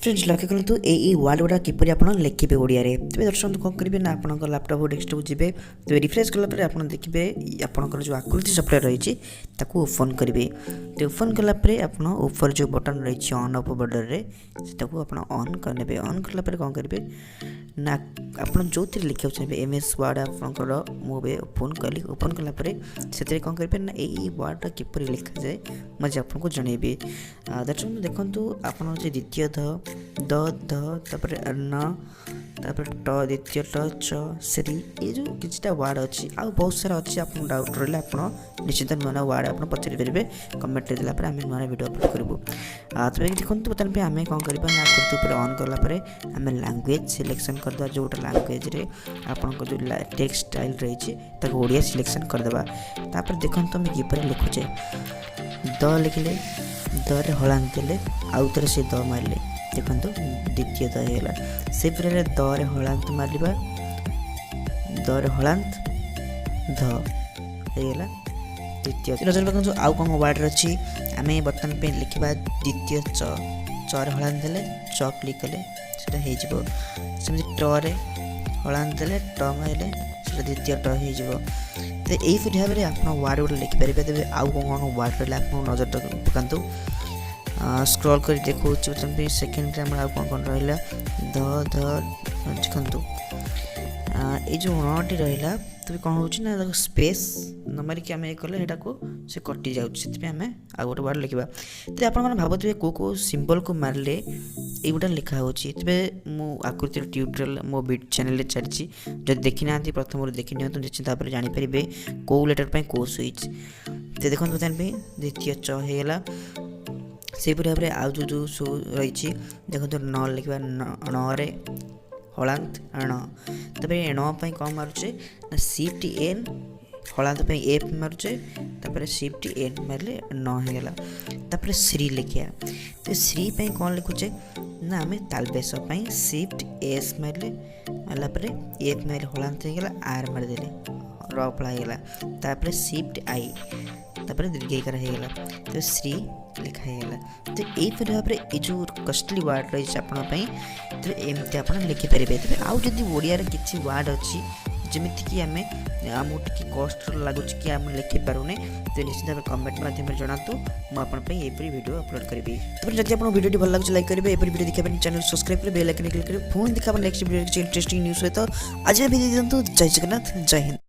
Friends लक्ष्य करूँ यही वर्ड गुड़ा किपर आप लिखे ओडिया तेज दर्शक कौन करेंगे ना आप लैपटॉप डेस्कटॉप जी तेज रिफ्रेश कलापर आप देखिए आपंकर जो आकृति सफ्टवेयर रही है ओपन करेंगे तो ओपन कलापर आप ऊपर जो बटन रही ऑन ऑफ बॉर्डर में से ऑन करने ऑन कलापर कौन करेंगे ना आप जो लिखा चाहिए एमएस वर्ड आपंकर मुझे ओपन कली ओपन कलापर से कौन करेंगे ना यही वर्ड किपर लिखा जाए मुझे आपको जनइबी दर्शक देखो आप द्वितीय तापर न तापर ट द्वितीय ट च श्री ये जो किछटा वर्ड अच्छी आ बहुत सारा अच्छी आप डाउट रहा आप निश्चित नुआ वर्ड आप पचारि पारे कमेंट देलापर आम नुआ वीडियो अपलोड करूँ तब देखो बर्तमान आम कौन करना आकृति उपर ऑन कलापर आम लैंग्वेज सिलेक्शन करदे जोटा लैंग्वेज रे आपन जो टेक्स्ट स्टाइल रही ओडिया सिलेक्शन करदे तापर देखो आम किपर लिखुचे द लिखले दे हलांत देले आउ थे से द मारे देखो द्वितीय दला से पूरे दे हलांत मारे दे हलांत धला द्वितीय नजर रखु आउ कौन वर्ड अच्छी आम बर्तमान पे लिखा द्वितीय च हलांत देले च क्लिक कले सेमती टे हलांत देले ट मारे द्वितीय ट हो तो यहीपरि भाव में आप वर्ड गुड़ा लिखिपारे तेज आउ कौन कौन वर्ड रहा आप नजर पकातु स्क्रॉल कर देखो बर्तमान सेकेंड आउ कौन कौन रहा देखु ये जो टी रहा तो कौन हो स्पेस न मारिक आम ये कले से कटि जाऊँ आम आउ गोटे वर्ड लिखा तो आप भावुए कौ कौ सिंबल को मारे युटा लिखा हो आकृति ट्यूटोरियल मो चैनल चली जब देखी ना प्रथम देखी नि निश्चित भाव में जानीपर कौ लेटर पर कौ स्विच तो देखो बर्तमान द्वितीय च होगा से भाव में आउ जो शो रही देखो न लिखा णे हलांत ण तब ण कौन मारुचे ना शिफ्ट एन हलांत एफ मारुचे तापर शिफ्ट एन मारे न होगा तापर श्री लिखा तो श्री कौन लिखुचे ना आम तालबेस शिफ्ट एस मारे मारापर एफ मारे हलांत होगा आर मारिदेले र पड़ा तापर शिफ्ट आई तापर दीर्घकार होगा तो श्री लिखाईगला तो यहीपरि भाव में ये जो कस्टली वर्ड रही आपंपाई तो एमती आप लिखिपारे तेज आउ जदि ओडिया किसी वर्ड अच्छी जमीक आम आमको टी कष्ट लगुच कि आम लिखिपारूने तो निश्चित भाव कमेंट माध्यम जनातु मुझे यहीपरि वीडियो अपलोड करी जब आप वीडियो भल लगे लाइक करेंगे एपरी वीडियो देखा चैनल सब्सक्राइब करेंगे बेल आइकन क्लिक करेंगे फोन देखा नेक्स्ट वीडियो इंटरेस्टिंग न्यूज सहित आज भिडियो दिखाँ जय जगन्नाथ जय हिंद।